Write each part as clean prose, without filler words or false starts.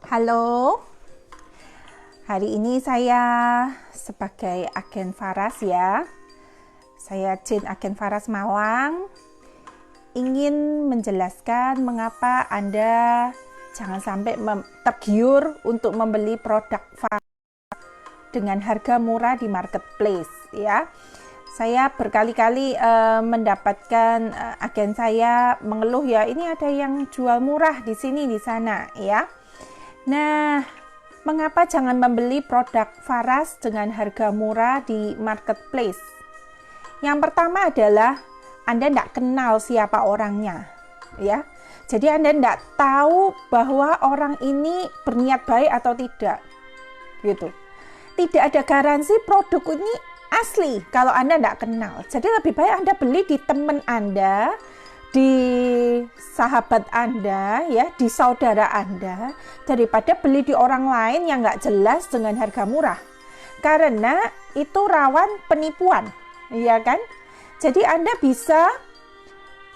Halo, hari ini saya sebagai agen Faras ya. Saya Jane agen Faras Malang ingin menjelaskan mengapa Anda jangan sampai tergiur untuk membeli produk Faras dengan harga murah di marketplace ya. Saya berkali-kali mendapatkan agen saya mengeluh ya, ini ada yang jual murah di sini di sana ya. Nah, mengapa jangan membeli produk Faras dengan harga murah di marketplace? Yang pertama adalah Anda tidak kenal siapa orangnya, ya. Jadi Anda tidak tahu bahwa orang ini berniat baik atau tidak, gitu. Tidak ada garansi produk ini asli kalau Anda tidak kenal. Jadi lebih baik Anda beli di teman Anda, di sahabat Anda, ya, di saudara Anda, daripada beli di orang lain yang nggak jelas dengan harga murah. Karena itu rawan penipuan, ya kan? Jadi Anda bisa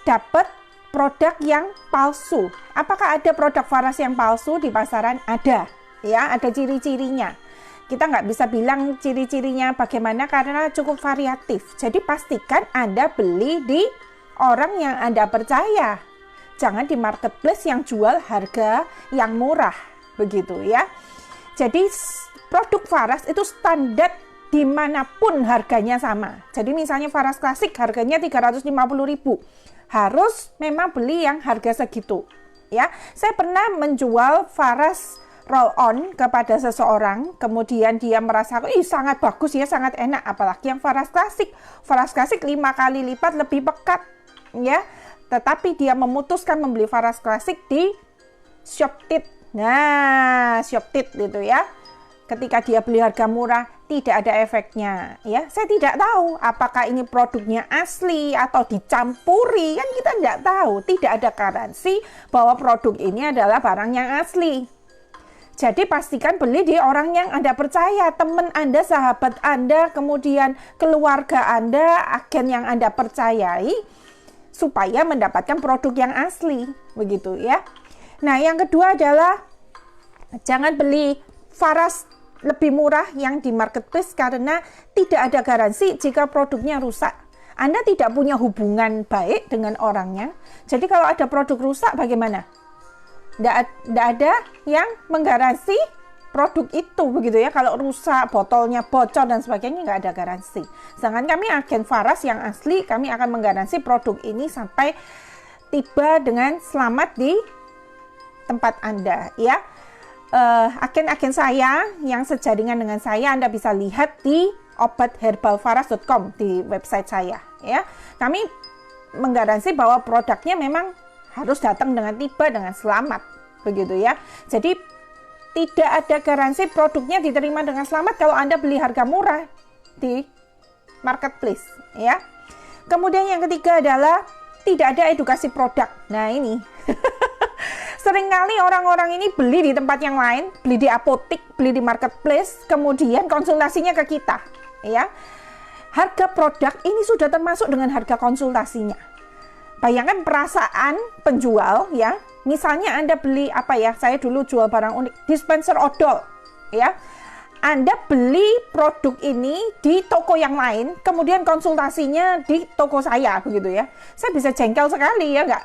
dapat produk yang palsu. Apakah ada produk Faras yang palsu di pasaran? Ada, ya, ada ciri-cirinya. Kita nggak bisa bilang ciri-cirinya bagaimana karena cukup variatif. Jadi pastikan Anda beli di orang yang Anda percaya. Jangan di marketplace yang jual harga yang murah, begitu ya. Jadi produk Faras itu standar dimanapun harganya sama. Jadi misalnya Faras klasik harganya 350.000. Harus memang beli yang harga segitu. Ya, saya pernah menjual Faras roll on kepada seseorang, kemudian dia merasa, sangat bagus ya, sangat enak, apalagi yang Faras klasik. Faras klasik 5 kali lipat lebih pekat, ya. Tetapi dia memutuskan membeli Faras klasik di Shoptit. Nah, Shoptit itu ya. Ketika dia beli harga murah, tidak ada efeknya, ya. Saya tidak tahu apakah ini produknya asli atau dicampuri, kan kita tidak tahu. Tidak ada garansi bahwa produk ini adalah barang yang asli. Jadi pastikan beli di orang yang Anda percaya, teman Anda, sahabat Anda, kemudian keluarga Anda, agen yang Anda percayai, supaya mendapatkan produk yang asli, begitu ya. Nah, yang kedua adalah jangan beli Faras lebih murah yang di marketplace karena tidak ada garansi jika produknya rusak. Anda tidak punya hubungan baik dengan orangnya. Jadi kalau ada produk rusak bagaimana? Tidak ada yang menggaransi produk itu, begitu ya. Kalau rusak, botolnya bocor dan sebagainya, nggak ada garansi. Sedangkan kami agen Faras yang asli, kami akan menggaransi produk ini sampai tiba dengan selamat di tempat Anda, ya. Agen-agen saya yang sejaringan dengan saya, Anda bisa lihat di obatherbalfaras.com, di website saya, ya. Kami menggaransi bahwa produknya memang harus datang dengan tiba, dengan selamat, begitu ya. Jadi tidak ada garansi produknya diterima dengan selamat kalau Anda beli harga murah di marketplace, ya. Kemudian yang ketiga adalah tidak ada edukasi produk. Nah, ini seringkali orang-orang ini beli di tempat yang lain, beli di apotik, beli di marketplace, kemudian konsultasinya ke kita, ya. Harga produk ini sudah termasuk dengan harga konsultasinya. Bayangkan perasaan penjual, ya. Misalnya Anda beli apa ya? Saya dulu jual barang unik, dispenser odol, ya. Anda beli produk ini di toko yang lain, kemudian konsultasinya di toko saya, begitu ya. Saya bisa jengkel sekali ya, enggak?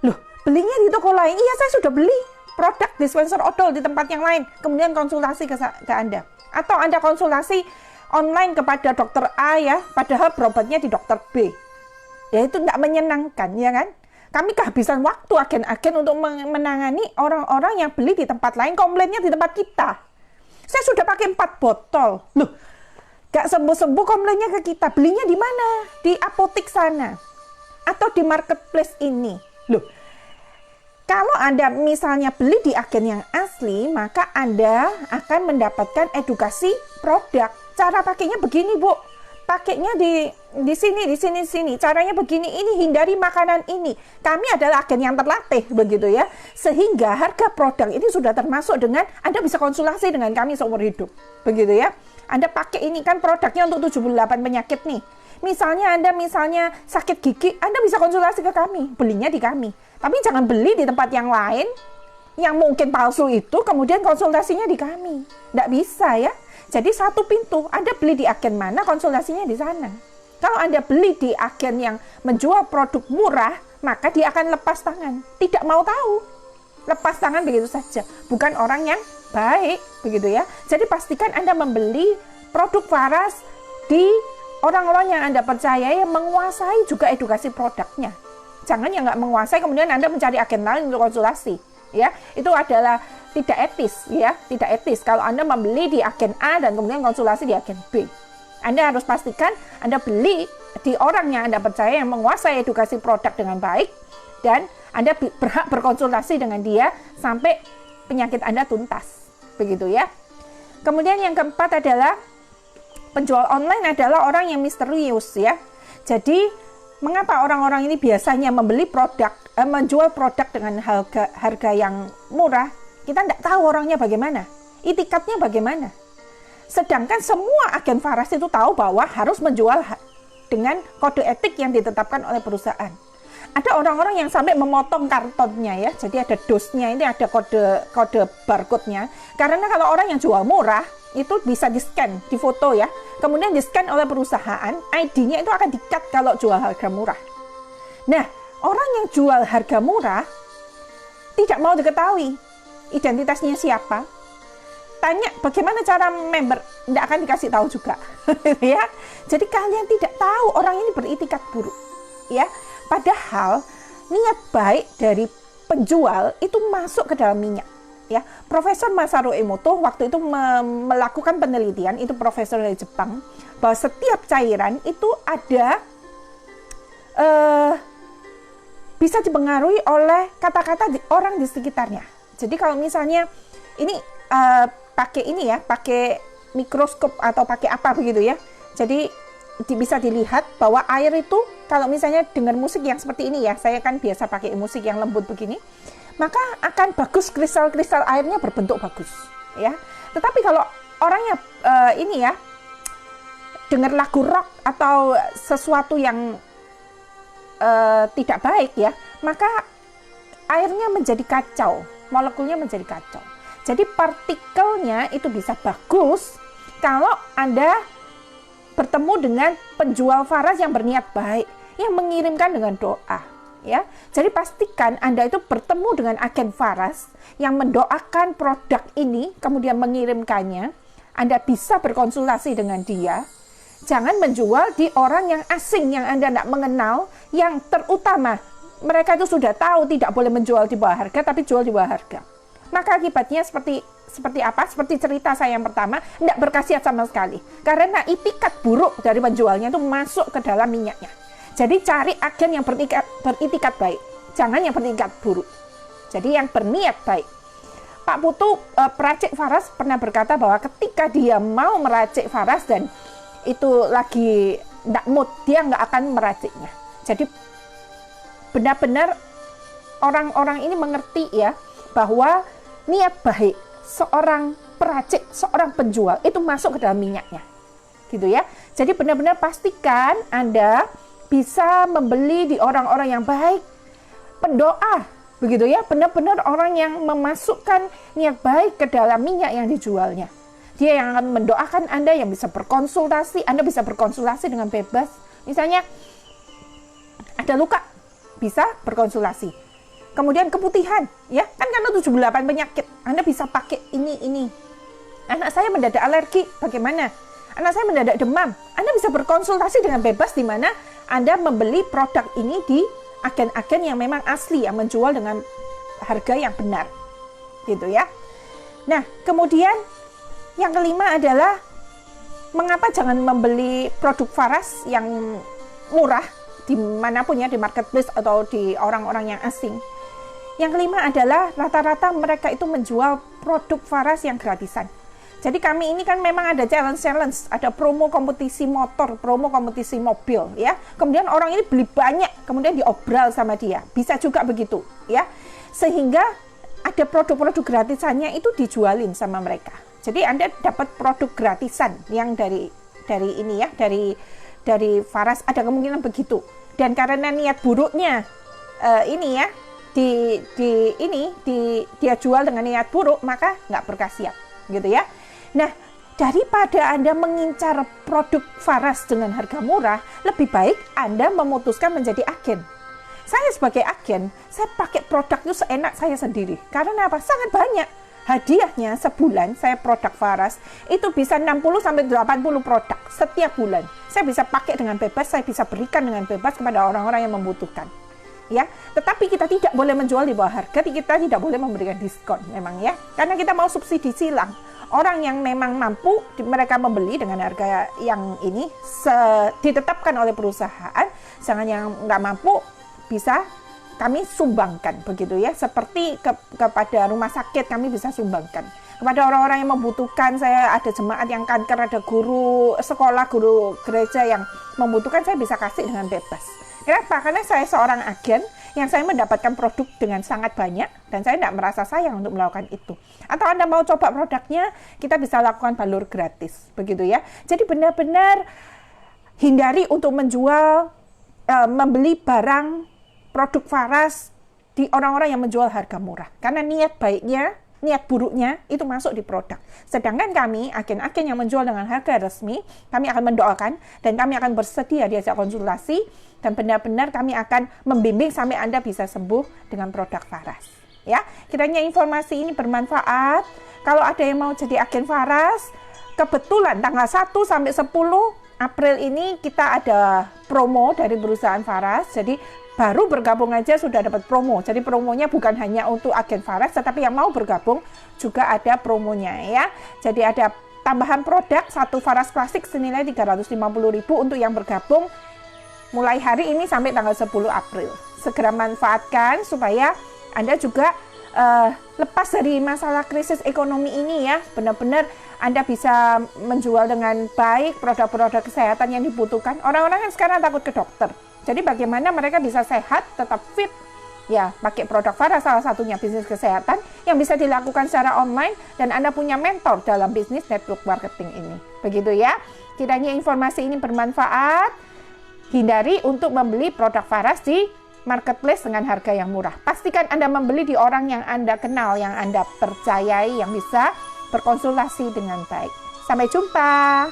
Loh, belinya di toko lain? Iya, saya sudah beli produk dispenser odol di tempat yang lain, kemudian konsultasi ke Anda. Atau Anda konsultasi online kepada dokter A ya, padahal berobatnya di dokter B. Ya itu tidak menyenangkan, ya kan? Kami kehabisan waktu agen-agen untuk menangani orang-orang yang beli di tempat lain, komplainnya di tempat kita. Saya sudah pakai 4 botol. Loh, gak sembuh-sembuh komplainnya ke kita. Belinya di mana? Di apotik sana. Atau di marketplace ini. Loh, kalau Anda misalnya beli di agen yang asli, maka Anda akan mendapatkan edukasi produk. Cara pakainya begini, Bu. Pakainya di sini. Caranya begini, ini hindari makanan ini. Kami adalah agen yang terlatih, begitu ya. Sehingga harga produk ini sudah termasuk dengan Anda bisa konsultasi dengan kami seumur hidup, begitu ya. Anda pakai ini kan produknya untuk 78 penyakit nih. Misalnya Anda sakit gigi, Anda bisa konsultasi ke kami, belinya di kami. Tapi jangan beli di tempat yang lain yang mungkin palsu itu kemudian konsultasinya di kami. Nggak bisa ya. Jadi satu pintu, Anda beli di agen mana, konsultasinya di sana. Kalau Anda beli di agen yang menjual produk murah, maka dia akan lepas tangan. Tidak mau tahu. Lepas tangan begitu saja. Bukan orang yang baik, begitu ya. Jadi pastikan Anda membeli produk waras di orang-orang yang Anda percaya yang menguasai juga edukasi produknya. Jangan yang nggak menguasai kemudian Anda mencari agen lain untuk konsultasi. Ya, itu adalah tidak etis, ya, tidak etis. Kalau Anda membeli di agen A dan kemudian konsultasi di agen B, Anda harus pastikan Anda beli di orang yang Anda percaya yang menguasai edukasi produk dengan baik, dan Anda berhak berkonsultasi dengan dia sampai penyakit Anda tuntas, begitu ya. Kemudian yang keempat adalah penjual online adalah orang yang misterius, ya. Jadi mengapa orang-orang ini biasanya membeli produk, menjual produk dengan harga yang murah? Kita tidak tahu orangnya bagaimana, itikadnya bagaimana. Sedangkan semua agen waras itu tahu bahwa harus menjual dengan kode etik yang ditetapkan oleh perusahaan. Ada orang-orang yang sampai memotong kartonnya ya, jadi ada dosnya, ini ada kode barcode-nya. Karena kalau orang yang jual murah itu bisa di-scan, difoto ya, kemudian di-scan oleh perusahaan, ID-nya itu akan di-cut kalau jual harga murah. Nah, orang yang jual harga murah tidak mau diketahui identitasnya siapa. Tanya bagaimana cara member, tidak akan dikasih tahu juga. Ya. Jadi kalian tidak tahu orang ini beritikat buruk. Ya. Padahal niat baik dari penjual itu masuk ke dalam minyak. Ya, Profesor Masaru Emoto waktu itu melakukan penelitian, itu profesor dari Jepang, bahwa setiap cairan itu ada bisa dipengaruhi oleh kata-kata orang di sekitarnya. Jadi kalau misalnya ini pakai ini ya, pakai mikroskop atau pakai apa begitu ya. Jadi bisa dilihat bahwa air itu kalau misalnya dengar musik yang seperti ini ya, saya kan biasa pakai musik yang lembut begini, maka akan bagus kristal-kristal airnya berbentuk bagus ya. Tetapi kalau orangnya ini ya dengar lagu rock atau sesuatu yang tidak baik ya, maka airnya menjadi kacau, molekulnya menjadi kacau. Jadi partikelnya itu bisa bagus kalau Anda bertemu dengan penjual waras yang berniat baik, yang mengirimkan dengan doa. Ya, jadi pastikan Anda itu bertemu dengan agen waras yang mendoakan produk ini, kemudian mengirimkannya. Anda bisa berkonsultasi dengan dia. Jangan menjual di orang yang asing, yang Anda tidak mengenal, yang terutama mereka itu sudah tahu tidak boleh menjual di bawah harga, tapi jual di bawah harga. Maka akibatnya seperti apa? Seperti cerita saya yang pertama, tidak berkhasiat sama sekali. Karena itikat buruk dari penjualnya itu masuk ke dalam minyaknya. Jadi cari agen yang beritikat baik, jangan yang beritikat buruk. Jadi yang berniat baik. Pak Putu, peracik waras, pernah berkata bahwa ketika dia mau meracik waras dan itu lagi tidak mood, dia nggak akan meraciknya. Jadi benar-benar orang-orang ini mengerti ya bahwa niat baik seorang peracik, seorang penjual itu masuk ke dalam minyaknya, gitu ya. Jadi benar-benar pastikan Anda bisa membeli di orang-orang yang baik, pendoa, begitu ya. Benar-benar orang yang memasukkan niat baik ke dalam minyak yang dijualnya. Dia yang akan mendoakan Anda, yang bisa berkonsultasi. Anda bisa berkonsultasi dengan bebas. Misalnya ada luka, bisa berkonsultasi. Kemudian keputihan, ya kan karena 78 penyakit, Anda bisa pakai ini. Anak saya mendadak alergi, bagaimana? Anak saya mendadak demam, Anda bisa berkonsultasi dengan bebas di mana Anda membeli produk ini di agen-agen yang memang asli, yang menjual dengan harga yang benar, gitu ya. Nah, kemudian yang kelima adalah mengapa jangan membeli produk waras yang murah dimanapun ya, di marketplace atau di orang-orang yang asing. Yang kelima adalah rata-rata mereka itu menjual produk waras yang gratisan. Jadi kami ini kan memang ada challenge, ada promo kompetisi motor, promo kompetisi mobil ya. Kemudian orang ini beli banyak, kemudian diobral sama dia. Bisa juga begitu ya. Sehingga ada produk-produk gratisannya itu dijualin sama mereka. Jadi Anda dapat produk gratisan yang dari ini ya, dari waras, ada kemungkinan begitu. Dan karena niat buruknya ini ya, dia jual dengan niat buruk, maka nggak berkhasiat, gitu ya. Nah, daripada Anda mengincar produk Faras dengan harga murah, lebih baik Anda memutuskan menjadi agen. Saya sebagai agen, saya pakai produk itu seenak saya sendiri. Karena apa? Sangat banyak. Hadiahnya sebulan saya produk Faras itu bisa 60-80 produk setiap bulan. Saya bisa pakai dengan bebas, saya bisa berikan dengan bebas kepada orang-orang yang membutuhkan. Ya, tetapi kita tidak boleh menjual di bawah harga, kita tidak boleh memberikan diskon memang ya, karena kita mau subsidi silang. Orang yang memang mampu, mereka membeli dengan harga yang ini ditetapkan oleh perusahaan, sedangkan yang nggak mampu bisa kami sumbangkan, begitu ya, seperti kepada rumah sakit kami bisa sumbangkan. Kepada orang-orang yang membutuhkan, saya ada jemaat yang kanker, ada guru sekolah, guru gereja yang membutuhkan, saya bisa kasih dengan bebas. Kenapa? Karena saya seorang agen yang saya mendapatkan produk dengan sangat banyak dan saya tidak merasa sayang untuk melakukan itu. Atau Anda mau coba produknya, kita bisa lakukan balur gratis, begitu ya. Jadi benar-benar hindari untuk menjual, membeli barang produk Faras di orang-orang yang menjual harga murah. Karena niat baiknya, niat buruknya itu masuk di produk. Sedangkan kami, agen-agen yang menjual dengan harga resmi, kami akan mendoakan dan kami akan bersedia diajak konsultasi dan benar-benar kami akan membimbing sampai Anda bisa sembuh dengan produk Faras. Ya, kiranya informasi ini bermanfaat. Kalau ada yang mau jadi agen Faras, kebetulan tanggal 1 sampai 10 April ini kita ada promo dari perusahaan Faras. Jadi baru bergabung aja sudah dapat promo. Jadi promonya bukan hanya untuk agen Faras, tetapi yang mau bergabung juga ada promonya ya. Jadi ada tambahan produk, satu Faras klasik senilai 350.000 untuk yang bergabung mulai hari ini sampai tanggal 10 April. Segera manfaatkan supaya Anda juga lepas dari masalah krisis ekonomi ini ya. Benar-benar Anda bisa menjual dengan baik produk-produk kesehatan yang dibutuhkan. Orang-orang kan sekarang takut ke dokter. Jadi bagaimana mereka bisa sehat, tetap fit, ya pakai produk Faras, salah satunya bisnis kesehatan yang bisa dilakukan secara online dan Anda punya mentor dalam bisnis network marketing ini. Begitu ya, kiranya informasi ini bermanfaat. Hindari untuk membeli produk Faras di marketplace dengan harga yang murah. Pastikan Anda membeli di orang yang Anda kenal, yang Anda percayai, yang bisa berkonsultasi dengan baik. Sampai jumpa.